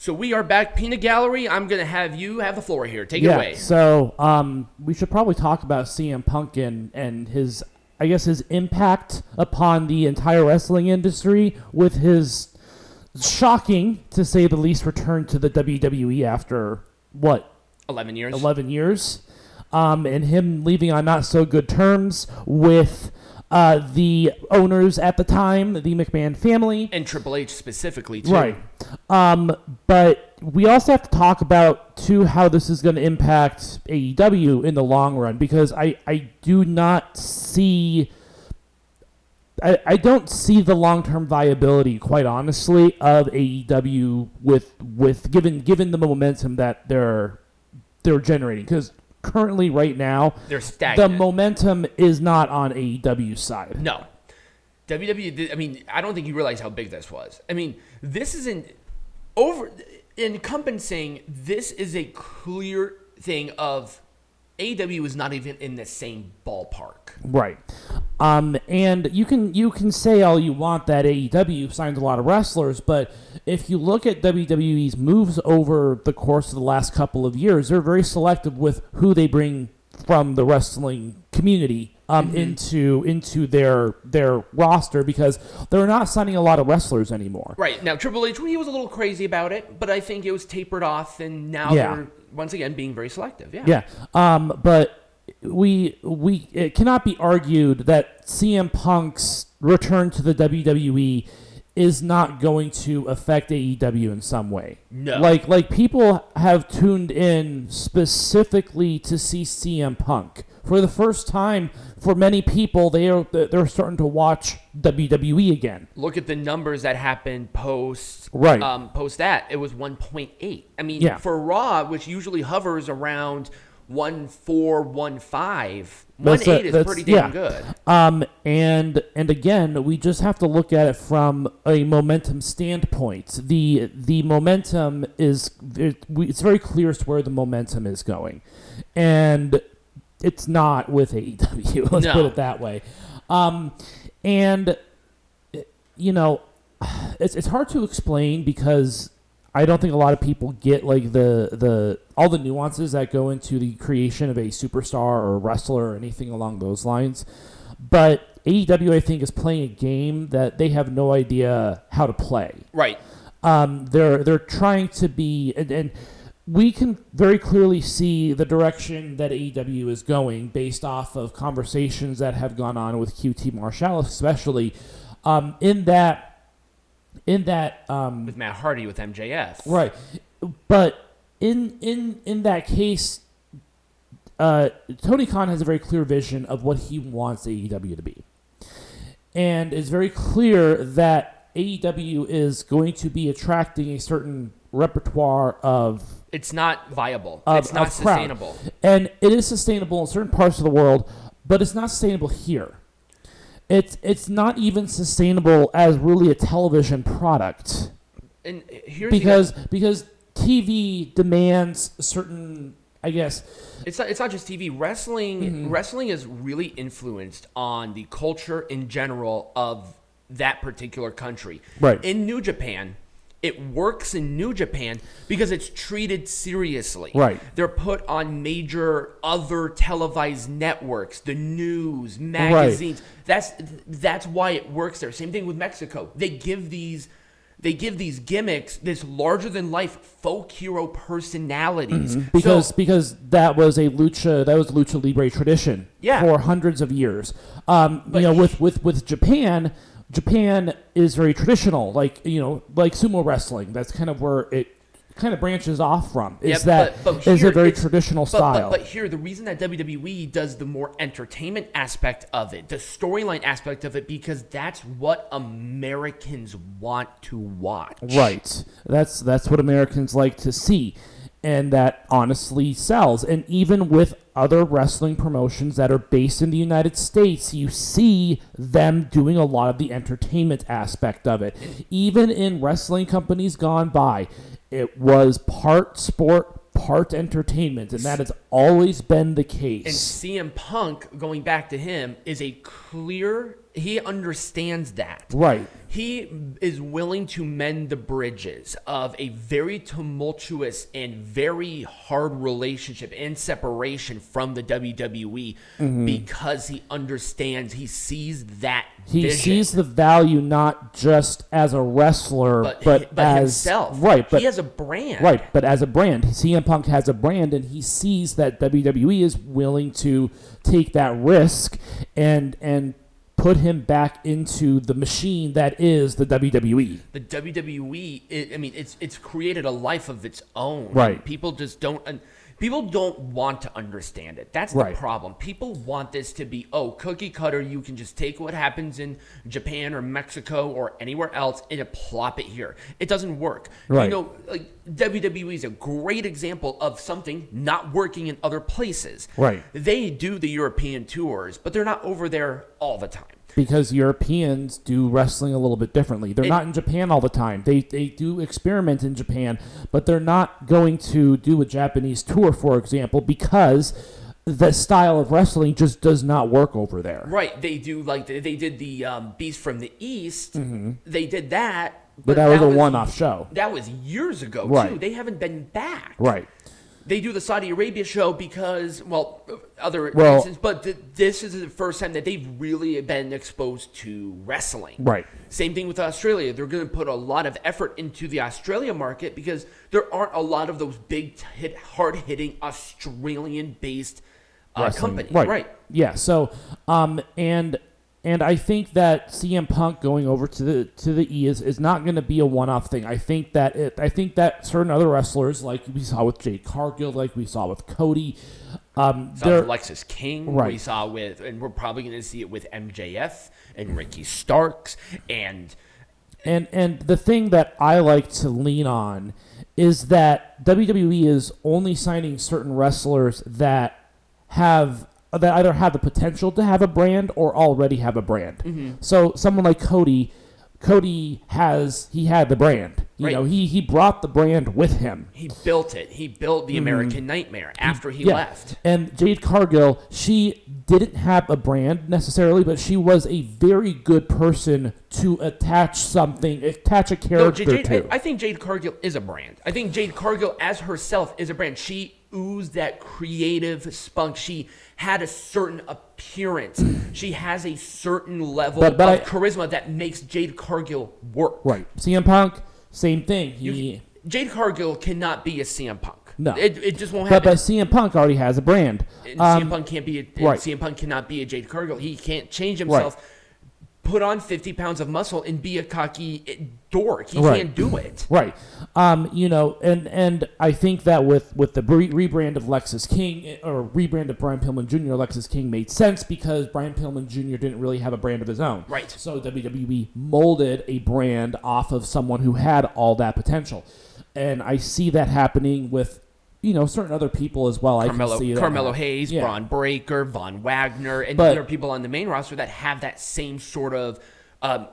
So we are back. Peanut Gallery, I'm going to have you have the floor here. Take it away. So we should probably talk about CM Punk and his, I guess, his impact upon the entire wrestling industry with his shocking, to say the least, return to the WWE after, 11 years. 11 years. And him leaving on not so good terms with the owners at the time, the McMahon family. And Triple H specifically, too. Right. But we also have to talk about, too, how this is going to impact AEW in the long run, because I do not see... I don't see the long-term viability, quite honestly, of AEW with given the momentum that they're generating. Because currently, right now, they're stagnant. The momentum is not on AEW's side. No. WWE, I mean, I don't think you realize how big this was. I mean, this isn't encompassing, this is a clear thing of AEW is not even in the same ballpark. Right. And you can say all you want that AEW signs a lot of wrestlers, but if you look at WWE's moves over the course of the last couple of years, they're very selective with who they bring from the wrestling community into their roster, because they're not signing a lot of wrestlers anymore. Right. Now, Triple H, he was a little crazy about it, but I think it was tapered off, and now they're, once again, being very selective. Yeah. But it cannot be argued that CM Punk's return to the WWE is not going to affect AEW in some way. No. Like people have tuned in specifically to see CM Punk. For the first time, for many people, they're starting to watch WWE again. Look at the numbers that happened post that. It was 1.8. I mean, for Raw, which usually hovers around 1.4, 1.5, 1.8 is pretty damn good. And again, we just have to look at it from a momentum standpoint. The momentum it's very clear as to where the momentum is going, and it's not with AEW. Let's put it that way. And you know, it's hard to explain, because I don't think a lot of people get like the all the nuances that go into the creation of a superstar or a wrestler or anything along those lines. But AEW, I think, is playing a game that they have no idea how to play. Right. They're trying to be, and we can very clearly see the direction that AEW is going based off of conversations that have gone on with QT Marshall, especially in that with Matt Hardy with MJF. Right. But in that case, Tony Khan has a very clear vision of what he wants AEW to be. And it's very clear that AEW is going to be attracting a certain repertoire of... It's not viable. It's not sustainable. And it is sustainable in certain parts of the world, but it's not sustainable here. It's not even sustainable as really a television product. And here's because TV demands certain, I guess. It's not just TV. Wrestling is really influenced on the culture in general of that particular country. Right. In New Japan, it works in New Japan because it's treated seriously. Right. They're put on major other televised networks, the news, magazines. Right. That's why it works there. Same thing with Mexico. They give these gimmicks this larger than life folk hero personalities. Because that was lucha libre tradition for hundreds of years. With Japan is very traditional, like sumo wrestling. That's kind of where it kind of branches off from. Is a very traditional style. But here, the reason that WWE does the more entertainment aspect of it, the storyline aspect of it, because that's what Americans want to watch. Right. That's what Americans like to see. And that honestly sells. And even with other wrestling promotions that are based in the United States, you see them doing a lot of the entertainment aspect of it. Even in wrestling companies gone by, it was part sport, part entertainment, and that has always been the case. And CM Punk, going back to him, is a clear... He understands that. Right. He is willing to mend the bridges of a very tumultuous and very hard relationship and separation from the WWE because he understands, he sees that He vision. sees the value not just as a wrestler, but as himself. Right, but he has a brand. Right, but as a brand, CM Punk has a brand, and he sees that WWE is willing to take that risk and put him back into the machine that is the WWE. The WWE, it's created a life of its own. Right. People just don't. People don't want to understand it. That's the problem. People want this to be, cookie cutter. You can just take what happens in Japan or Mexico or anywhere else and plop it here. It doesn't work. Right. WWE is a great example of something not working in other places. Right. They do the European tours, but they're not over there all the time. Because Europeans do wrestling a little bit differently. They're not in Japan all the time. They do experiment in Japan, but they're not going to do a Japanese tour, for example, because the style of wrestling just does not work over there. Right. They do, they did the Beast from the East. They did that. But that was a one-off show. That was years ago, too. They haven't been back. Right. They do the Saudi Arabia show because, other reasons, but this is the first time that they've really been exposed to wrestling. Right. Same thing with Australia. They're going to put a lot of effort into the Australia market because there aren't a lot of those big, hard-hitting Australian-based companies. Right. Yeah. So, and I think that CM Punk going over to the E is not going to be a one-off thing. I think that certain other wrestlers, like we saw with Jade Cargill, like we saw with Cody, saw with Alexis King, right. We saw with, and we're probably going to see it with MJF and Ricky Starks, and the thing that I like to lean on is that WWE is only signing certain wrestlers that either have the potential to have a brand or already have a brand. Mm-hmm. So someone like Cody had the brand. He brought the brand with him. He built it. He built the American Nightmare after he left. And Jade Cargill, she didn't have a brand necessarily, but she was a very good person to attach a character to. I think Jade Cargill is a brand. I think Jade Cargill as herself is a brand. She oozed that creative spunk. She had a certain appearance. She has a certain level of charisma that makes Jade Cargill work. Right. CM Punk, same thing. Jade Cargill cannot be a CM Punk. No. It just won't happen. But CM Punk already has a brand. CM Punk can't be CM Punk cannot be a Jade Cargill. He can't change himself. Right. Put on 50 pounds of muscle and be a cocky dork. He can't do it. Right. And I think that with the rebrand of Lexus King, or rebrand of Brian Pillman Jr., Lexus King made sense because Brian Pillman Jr. didn't really have a brand of his own. Right. So WWE molded a brand off of someone who had all that potential. And I see that happening with certain other people as well. Carmelo Hayes, Braun Breaker, Von Wagner, and other people on the main roster that have that same sort of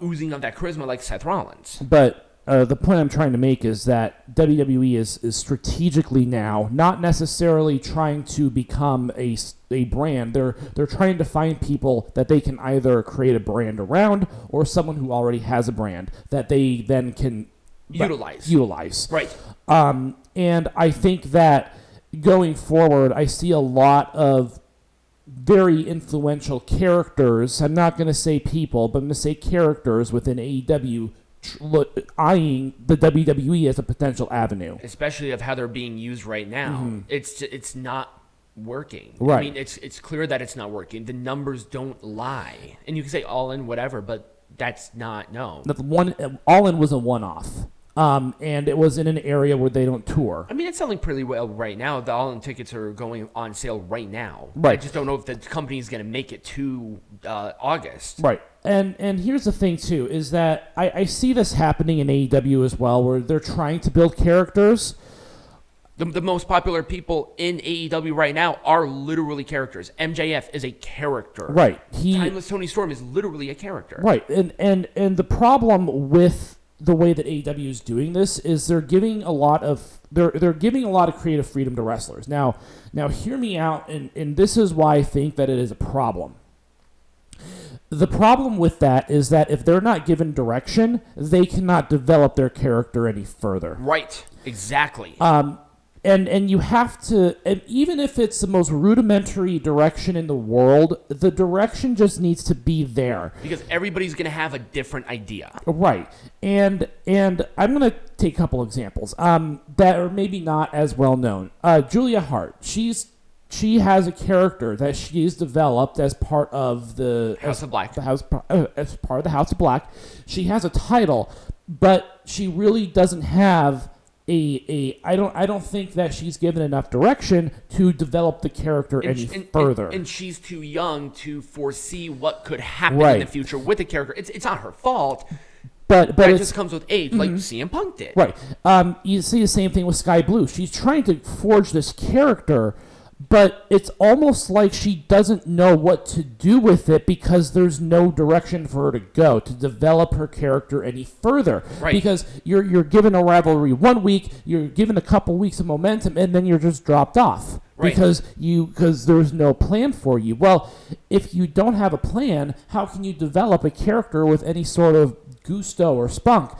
oozing of that charisma like Seth Rollins. But the point I'm trying to make is that WWE is strategically now not necessarily trying to become a brand. They're trying to find people that they can either create a brand around or someone who already has a brand that they then can utilize. Right. And I think that going forward, I see a lot of very influential characters. I'm not going to say people, but I'm going to say characters within AEW eyeing the WWE as a potential avenue. Especially of how they're being used right now. Mm-hmm. It's not working. Right. I mean, it's clear that it's not working. The numbers don't lie. And you can say All In, whatever, but that's not, no. All In was a one-off. And it was in an area where they don't tour. I mean, it's selling pretty well right now. The All-In tickets are going on sale right now. Right. I just don't know if the company is going to make it to August. Right. And here's the thing, too, is that I see this happening in AEW as well, where they're trying to build characters. The most popular people in AEW right now are literally characters. MJF is a character. Right. Timeless Tony Storm is literally a character. Right. And the problem with the way that AEW is doing this is they're giving a lot of creative freedom to wrestlers. Now hear me out, and this is why I think that it is a problem. The problem with that is that if they're not given direction, they cannot develop their character any further. Right. Exactly. And you have to, and even if it's the most rudimentary direction in the world, the direction just needs to be there. Because everybody's going to have a different idea. Right. And I'm going to take a couple examples that are maybe not as well known. Julia Hart, she has a character that she's developed as part of the House of Black. As part of the House of Black. She has a title, but she really doesn't have I don't think that she's given enough direction to develop the character any further. And she's too young to foresee what could happen in the future with the character. It's not her fault. But it just comes with age, like CM Punk did. Right. You see the same thing with Sky Blue. She's trying to forge this character, but it's almost like she doesn't know what to do with it because there's no direction for her to go to develop her character any further. Right. Because you're given a rivalry 1 week, you're given a couple weeks of momentum, and then you're just dropped off. Right. Because there's no plan for you. Well, if you don't have a plan, how can you develop a character with any sort of gusto or spunk?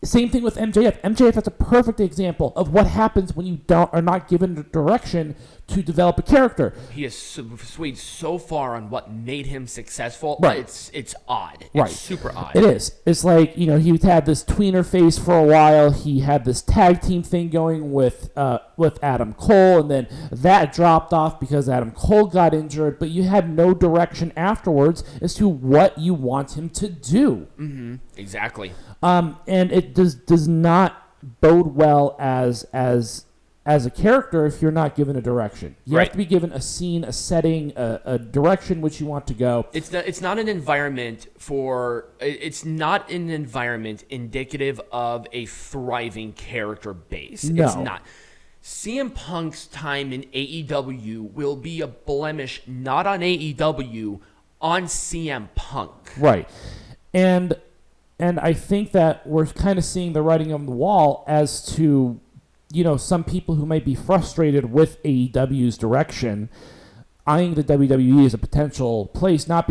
Same thing with MJF. MJF is a perfect example of what happens when you are not given the direction to develop a character. He has swayed so far on what made him successful. Right. It's odd. Right. It's super odd. It is. It's like, he had this tweener phase for a while. He had this tag team thing going with Adam Cole, and then that dropped off because Adam Cole got injured, but you had no direction afterwards as to what you want him to do. Mm-hmm. Exactly. And it does not bode well as a character if you're not given a direction. You have to be given a scene, a setting, a direction which you want to go. It's not an environment indicative of a thriving character base. No. It's not. CM Punk's time in AEW will be a blemish not on AEW, on CM Punk. Right. And I think that we're kind of seeing the writing on the wall as to, some people who might be frustrated with AEW's direction, eyeing the WWE as a potential place, not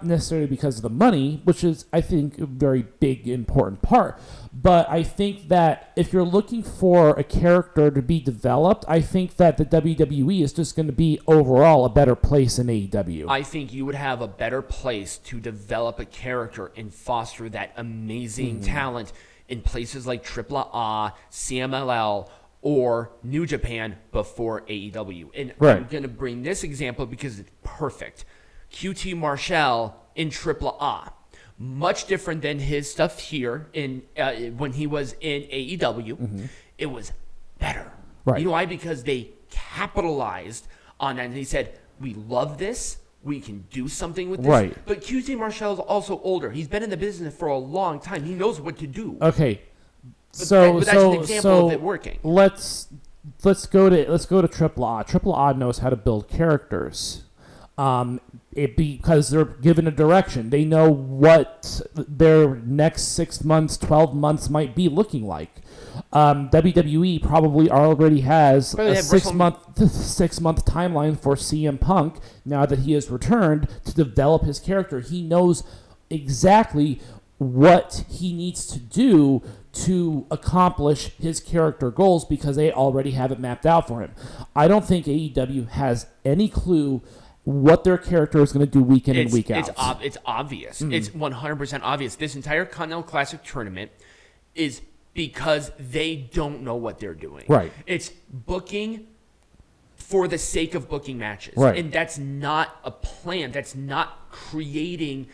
necessarily because of the money, which is, I think, a very big, important part. But I think that if you're looking for a character to be developed, I think that the WWE is just going to be overall a better place than AEW. I think you would have a better place to develop a character and foster that amazing talent in places like AAA, CMLL, or New Japan before AEW. And I'm going to bring this example because it's perfect. QT Marshall in AAA. Much different than his stuff here when he was in AEW. Mm-hmm. It was better. Right. You know why? Because they capitalized on that. And he said, we love this. We can do something with this. Right. But QT Marshall is also older. He's been in the business for a long time. He knows what to do. Okay. But that's an example of it working. Let's go to AAA. AAA knows how to build characters. Because they're given a direction. They know what their next 6 months, 12 months might be looking like. WWE probably already has a 6 month timeline for CM Punk now that he has returned to develop his character. He knows exactly what he needs to do to accomplish his character goals because they already have it mapped out for him. I don't think AEW has any clue what their character is going to do week in and week out. It's obvious. Mm-hmm. It's 100% obvious. This entire Continental Classic tournament is because they don't know what they're doing. Right. It's booking for the sake of booking matches. Right. And that's not a plan. That's not creating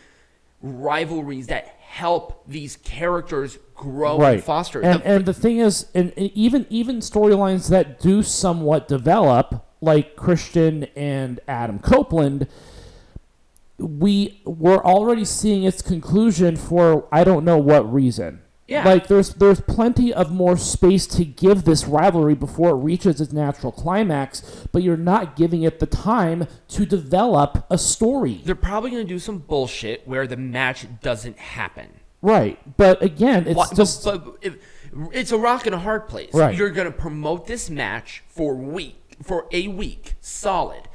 rivalries that help these characters grow and foster. And the thing is, and even storylines that do somewhat develop, like Christian and Adam Copeland, we're already seeing its conclusion for I don't know what reason. Yeah. Like there's plenty of more space to give this rivalry before it reaches its natural climax, but you're not giving it the time to develop a story. They're probably going to do some bullshit where the match doesn't happen. Right. But again, it's it's a rock and a hard place. Right. You're going to promote this match for a week solid.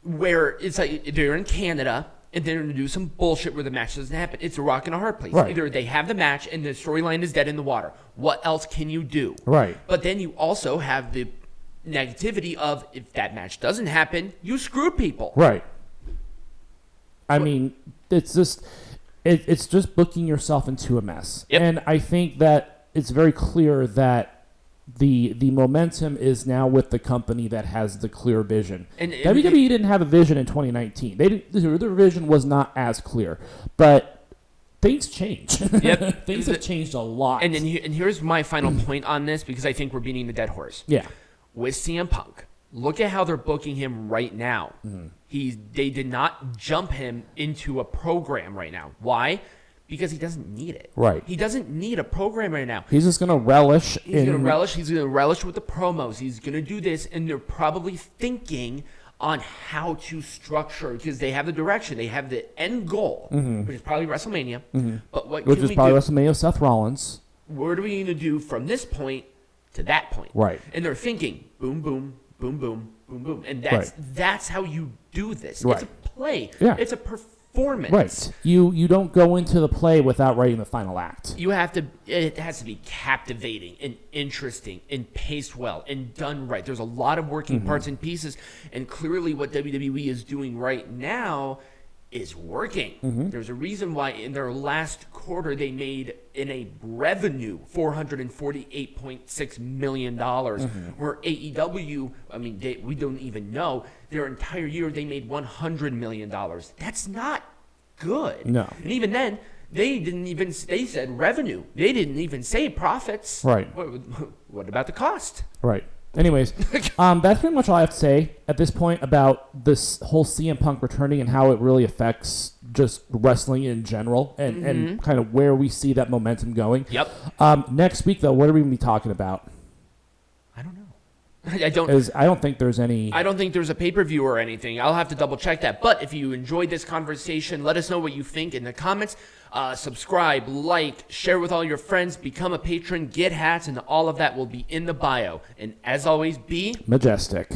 where it's like they're in Canada and they're going to do some bullshit where the match doesn't happen. It's a rock and a hard place. Right. Either they have the match and the storyline is dead in the water. What else can you do? Right. But then you also have the negativity of if that match doesn't happen, you screwed people. Right. I mean, it's just booking yourself into a mess. Yep. And I think that it's very clear that the momentum is now with the company that has the clear vision. And WWE didn't have a vision in 2019. Their vision was not as clear, but things change. Yep. Things have changed a lot. And here's my final point on this, because I think we're beating the dead horse. Yeah. With CM Punk, look at how they're booking him right now. They did not jump him into a program right now. Why? Because he doesn't need it. Right. He doesn't need a program right now. He's just going to relish. He's going to relish with the promos. He's going to do this, and they're probably thinking on how to structure, because they have the direction. They have the end goal, which is probably WrestleMania. But which is probably WrestleMania with Seth Rollins. What are we going to do from this point to that point? Right. And they're thinking, boom, boom, boom, boom, boom, boom. And that's how you do this. Right. It's a play. Yeah. It's a performance. Right. You don't go into the play without writing the final act. It has to be captivating and interesting and paced well and done right. There's a lot of working parts and pieces, and clearly what WWE is doing right now is working. There's a reason why in their last quarter they made in a revenue $448.6 million, where AEW, we don't even know, their entire year they made $100 million. That's not good. No. And even then, they said revenue. They didn't even say profits. Right. What about the cost? Right. Anyways, that's pretty much all I have to say at this point about this whole CM Punk returning and how it really affects just wrestling in general and kind of where we see that momentum going. Yep. Next week, though, what are we going to be talking about? I don't know. I don't think there's any. I don't think there's a pay-per-view or anything. I'll have to double check that. But if you enjoyed this conversation, let us know what you think in the comments. Subscribe, like, share with all your friends, become a patron, get hats, and all of that will be in the bio. And as always, be majestic.